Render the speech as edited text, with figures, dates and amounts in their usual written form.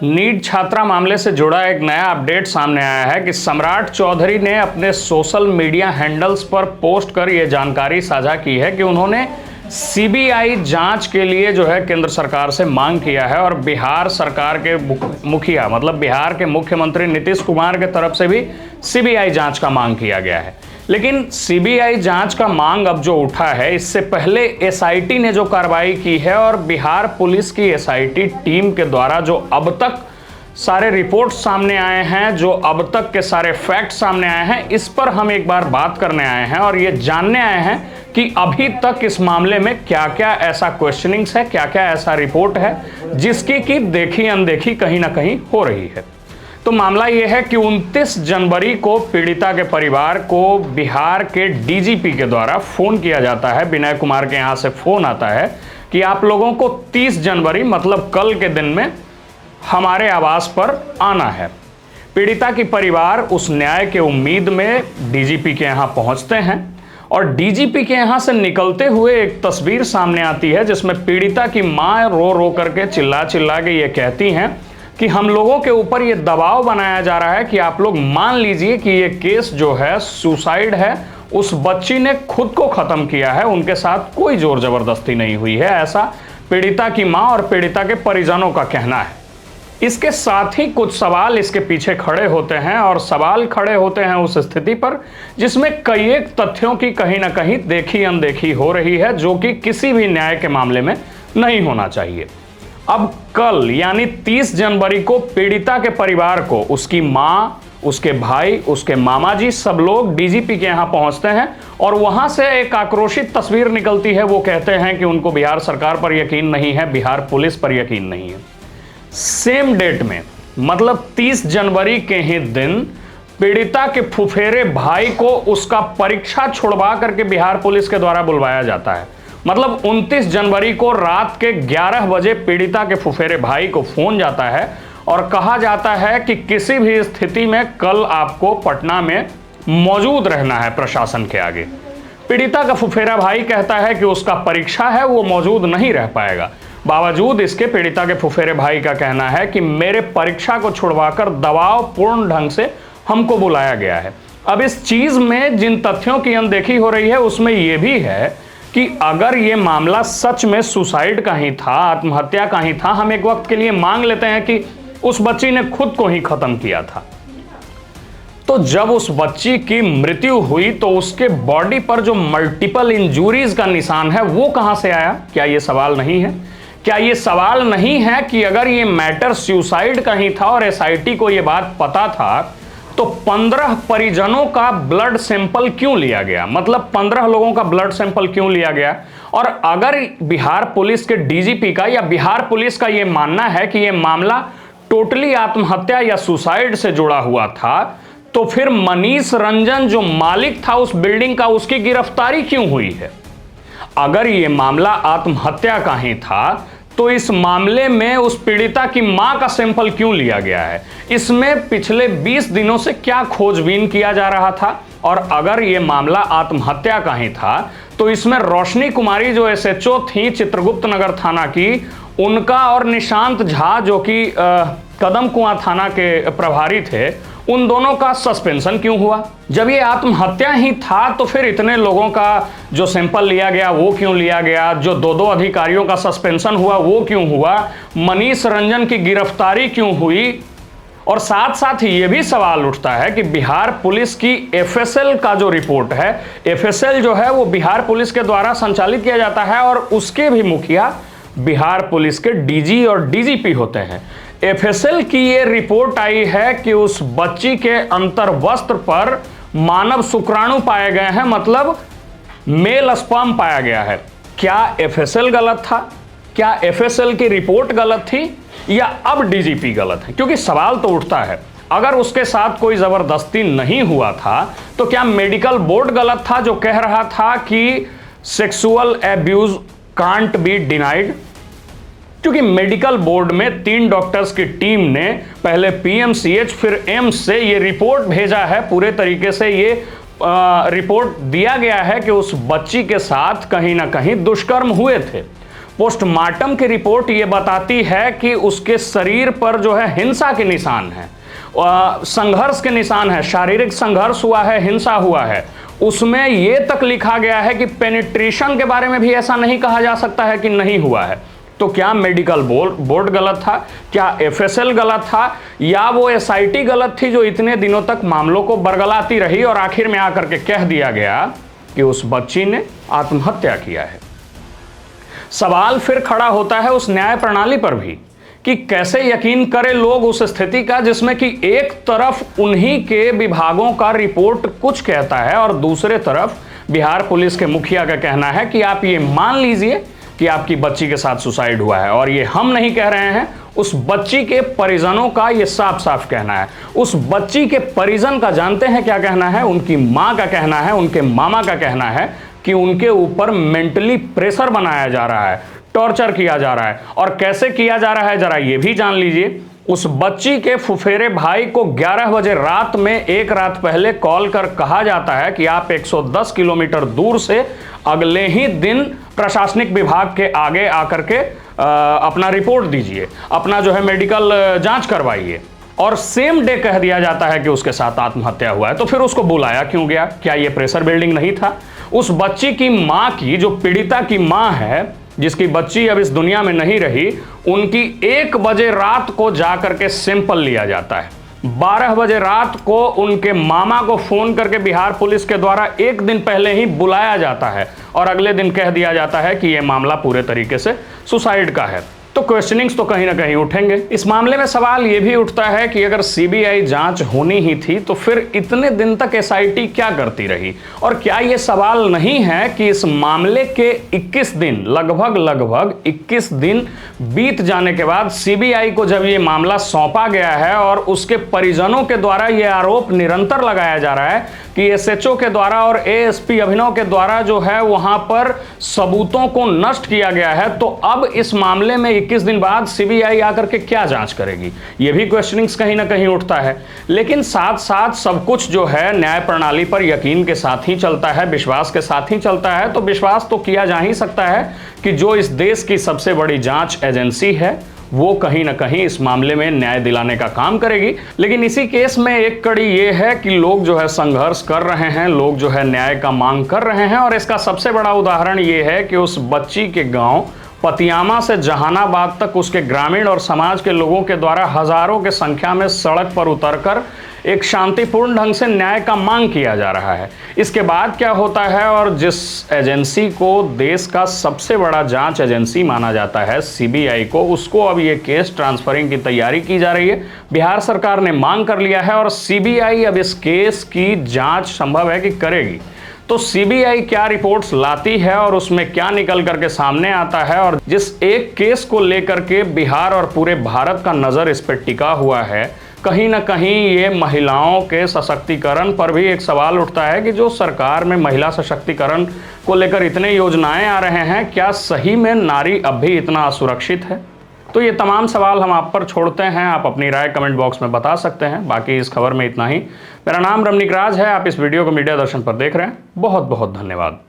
NEET छात्रा मामले से जुड़ा एक नया अपडेट सामने आया है कि सम्राट चौधरी ने अपने सोशल मीडिया हैंडल्स पर पोस्ट कर यह जानकारी साझा की है कि उन्होंने सीबीआई जांच के लिए जो है केंद्र सरकार से मांग किया है और बिहार सरकार के मुखिया मतलब बिहार के मुख्यमंत्री नीतीश कुमार के तरफ से भी सीबीआई जांच का मांग किया गया है। लेकिन सीबीआई जांच का मांग अब जो उठा है, इससे पहले एसआईटी ने जो कार्रवाई की है और बिहार पुलिस की एसआईटी टीम के द्वारा जो अब तक सारे रिपोर्ट सामने आए हैं, जो अब तक के सारे फैक्ट सामने आए हैं, इस पर हम एक बार बात करने आए हैं और ये जानने आए हैं कि अभी तक इस मामले में क्या क्या ऐसा क्वेश्चनिंग्स है, क्या क्या ऐसा रिपोर्ट है जिसकी कि देखी अनदेखी कहीं ना कहीं हो रही है। तो मामला यह है कि 29 जनवरी को पीड़िता के परिवार को बिहार के डीजीपी के द्वारा फोन किया जाता है। विनय कुमार के यहां से फोन आता है कि आप लोगों को 30 जनवरी मतलब कल के दिन में हमारे आवास पर आना है। पीड़िता की परिवार उस न्याय के उम्मीद में डीजीपी के यहां पहुंचते हैं और डीजीपी के यहां से निकलते हुए एक तस्वीर सामने आती है जिसमें पीड़िता की मां रो रो करके चिल्ला चिल्ला के ये कहती हैं कि हम लोगों के ऊपर ये दबाव बनाया जा रहा है कि आप लोग मान लीजिए कि ये केस जो है सुसाइड है, उस बच्ची ने खुद को खत्म किया है, उनके साथ कोई जोर जबरदस्ती नहीं हुई है, ऐसा पीड़िता की मां और पीड़िता के परिजनों का कहना है। इसके साथ ही कुछ सवाल इसके पीछे खड़े होते हैं और सवाल खड़े होते हैं उस स्थिति पर जिसमें कई एक तथ्यों की कहीं ना कहीं देखी अनदेखी हो रही है, जो कि किसी भी न्याय के मामले में नहीं होना चाहिए। अब कल यानी 30 जनवरी को पीड़िता के परिवार को उसकी मां, उसके भाई, उसके मामा जी सब लोग डीजीपी के यहां पहुंचते हैं और वहां से एक आक्रोशित तस्वीर निकलती है। वो कहते हैं कि उनको बिहार सरकार पर यकीन नहीं है, बिहार पुलिस पर यकीन नहीं है। सेम डेट में मतलब 30 जनवरी के ही दिन पीड़िता के फुफेरे भाई को उसका परीक्षा छुड़वा करके बिहार पुलिस के द्वारा बुलवाया जाता है। मतलब 29 जनवरी को रात के 11 बजे पीड़िता के फुफेरे भाई को फोन जाता है और कहा जाता है कि किसी भी स्थिति में कल आपको पटना में मौजूद रहना है प्रशासन के आगे। पीड़िता का फुफेरा भाई कहता है कि उसका परीक्षा है, वो मौजूद नहीं रह पाएगा। बावजूद इसके पीड़िता के फुफेरे भाई का कहना है कि मेरे परीक्षा को छुड़वाकर दबाव पूर्ण ढंग से हमको बुलाया गया है। अब इस चीज में जिन तथ्यों की अनदेखी हो रही है उसमें यह भी है कि अगर ये मामला सच में सुसाइड का ही था, आत्महत्या का ही था, हम एक वक्त के लिए मान लेते हैं कि उस बच्ची ने खुद को ही खत्म किया था, तो जब उस बच्ची की मृत्यु हुई तो उसके बॉडी पर जो मल्टीपल इंजूरीज का निशान है वो कहां से आया? क्या ये सवाल नहीं है? क्या ये सवाल नहीं है कि अगर ये मैटर सुसाइड का ही था और एसआईटी को ये बात पता था तो 15 परिजनों का ब्लड सैंपल क्यों लिया गया? मतलब 15 लोगों का ब्लड सैंपल क्यों लिया गया? और अगर बिहार पुलिस के डीजीपी का या बिहार पुलिस का यह मानना है कि यह मामला टोटली आत्महत्या या सुसाइड से जुड़ा हुआ था, तो फिर मनीष रंजन जो मालिक था उस बिल्डिंग का, उसकी गिरफ्तारी क्यों हुई है? अगर यह मामला आत्महत्या का ही था तो इस मामले में उस पीड़िता की मां का सैंपल क्यों लिया गया है? इसमें पिछले 20 दिनों से क्या खोजबीन किया जा रहा था? और अगर यह मामला आत्महत्या का ही था तो इसमें रोशनी कुमारी जो एसएचओ थी चित्रगुप्त नगर थाना की, उनका और निशांत झा जो कि कदम कुआं थाना के प्रभारी थे, उन दोनों का सस्पेंशन क्यों हुआ? जब ये आत्महत्या ही था तो फिर इतने लोगों का जो सैंपल लिया गया वो क्यों लिया गया? जो दो अधिकारियों का सस्पेंशन हुआ वो क्यों हुआ? मनीष रंजन की गिरफ्तारी क्यों हुई? और साथ साथ ये भी सवाल उठता है कि बिहार पुलिस की एफएसएल का जो रिपोर्ट है, एफएसएल जो है वो बिहार पुलिस के द्वारा संचालित किया जाता है और उसके भी मुखिया बिहार पुलिस के डीजी और डीजीपी होते हैं। एफएसएल की ये रिपोर्ट आई है कि उस बच्ची के अंतर्वस्त्र पर मानव शुक्राणु पाए गए हैं, मतलब मेल स्पर्म पाया गया है। क्या एफएसएल गलत था? क्या एफएसएल की रिपोर्ट गलत थी या अब डीजीपी गलत है? क्योंकि सवाल तो उठता है, अगर उसके साथ कोई जबरदस्ती नहीं हुआ था तो क्या मेडिकल बोर्ड गलत था जो कह रहा था कि sexual abuse can't be denied? क्योंकि मेडिकल बोर्ड में 3 डॉक्टर्स की टीम ने पहले पीएमसीएच फिर एम्स से ये रिपोर्ट भेजा है, पूरे तरीके से ये रिपोर्ट दिया गया है कि उस बच्ची के साथ कहीं ना कहीं दुष्कर्म हुए थे। पोस्टमार्टम की रिपोर्ट ये बताती है कि उसके शरीर पर जो है हिंसा के निशान है, संघर्ष के निशान है, शारीरिक संघर्ष हुआ है, हिंसा हुआ है। उसमें यह तक लिखा गया है कि पेनिट्रेशन के बारे में भी ऐसा नहीं कहा जा सकता है कि नहीं हुआ है। तो क्या मेडिकल बोर्ड गलत था, क्या एफएसएल गलत था, या वो एसआईटी गलत थी जो इतने दिनों तक मामलों को बरगलाती रही और आखिर में आकर के कह दिया गया कि उस बच्ची ने आत्महत्या किया है। सवाल फिर खड़ा होता है उस न्याय प्रणाली पर भी कि कैसे यकीन करें लोग उस स्थिति का जिसमें कि एक तरफ उन्हीं के विभागों का रिपोर्ट कुछ कहता है और दूसरे तरफ बिहार पुलिस के मुखिया का कहना है कि आप ये मान लीजिए कि आपकी बच्ची के साथ सुसाइड हुआ है। और ये हम नहीं कह रहे हैं, उस बच्ची के परिजनों का ये साफ साफ कहना है। उस बच्ची के परिजन का जानते हैं क्या कहना है? उनकी मां का कहना है, उनके मामा का कहना है कि उनके ऊपर मेंटली प्रेशर बनाया जा रहा है, टॉर्चर किया जा रहा है। और कैसे किया जा रहा है जरा ये भी जान लीजिए। उस बच्ची के फुफेरे भाई को 11 बजे रात में एक रात पहले कॉल कर कहा जाता है कि आप 110 किलोमीटर दूर से अगले ही दिन प्रशासनिक विभाग के आगे आकर के अपना रिपोर्ट दीजिए, अपना जो है मेडिकल जांच करवाइए। और सेम डे कह दिया जाता है कि उसके साथ आत्महत्या हुआ है। तो फिर उसको बुलाया क्यों गया? क्या यह प्रेशर बिल्डिंग नहीं था? उस बच्ची की मां की, जो पीड़िता की मां है, जिसकी बच्ची अब इस दुनिया में नहीं रही, उनकी 1 बजे रात को जाकर के सैंपल लिया जाता है। 12 बजे रात को उनके मामा को फोन करके बिहार पुलिस के द्वारा 1 दिन पहले ही बुलाया जाता है और अगले दिन कह दिया जाता है कि यह मामला पूरे तरीके से सुसाइड का है। तो क्वेश्चनिंग्स तो कहीं ना कहीं उठेंगे। इस मामले में सवाल यह भी उठता है कि अगर सीबीआई जांच होनी ही थी तो फिर इतने दिन तक एसआईटी क्या करती रही? और क्या यह सवाल नहीं है कि इस मामले के 21 दिन, लगभग 21 दिन बीत जाने के बाद सीबीआई को जब यह मामला सौंपा गया है और उसके परिजनों के द्वारा यह आरोप निरंतर लगाया जा रहा है कि एसएचओ के द्वारा और एएसपी अभिनव के द्वारा जो है वहां पर सबूतों को नष्ट किया गया है, तो अब इस मामले में 21 दिन बाद सीबीआई आकर के क्या जांच करेगी? यह भी क्वेश्चनिंग्स कहीं ना कहीं उठता है। लेकिन साथ साथ सब कुछ जो है न्याय प्रणाली पर यकीन के साथ ही चलता है, विश्वास के साथ ही चलता है। तो विश्वास तो किया जा ही सकता है कि जो इस देश की सबसे बड़ी जांच एजेंसी है वो कहीं ना कहीं इस मामले में न्याय दिलाने का काम करेगी। लेकिन इसी केस में एक कड़ी ये है कि लोग जो है संघर्ष कर रहे हैं, लोग जो है न्याय का मांग कर रहे हैं। और इसका सबसे बड़ा उदाहरण ये है कि उस बच्ची के गांव पतियामा से जहानाबाद तक उसके ग्रामीण और समाज के लोगों के द्वारा हजारों के संख्या में सड़क पर उतरकर एक शांतिपूर्ण ढंग से न्याय का मांग किया जा रहा है। इसके बाद क्या होता है, और जिस एजेंसी को देश का सबसे बड़ा जांच एजेंसी माना जाता है सीबीआई को, उसको अब ये केस ट्रांसफरिंग की तैयारी की जा रही है। बिहार सरकार ने मांग कर लिया है और सीबीआई अब इस केस की जांच संभव है कि करेगी। तो सीबीआई क्या रिपोर्ट्स लाती है और उसमें क्या निकल करके सामने आता है, और जिस एक केस को लेकर के बिहार और पूरे भारत का नजर इस पर टिका हुआ है, कहीं ना कहीं ये महिलाओं के सशक्तिकरण पर भी एक सवाल उठता है कि जो सरकार में महिला सशक्तिकरण को लेकर इतने योजनाएं आ रहे हैं, क्या सही में नारी अब भी इतना असुरक्षित है? तो ये तमाम सवाल हम आप पर छोड़ते हैं। आप अपनी राय कमेंट बॉक्स में बता सकते हैं। बाकी इस खबर में इतना ही। मेरा नाम रमनिक राज है। आप इस वीडियो को मीडिया दर्शन पर देख रहे हैं। बहुत बहुत धन्यवाद।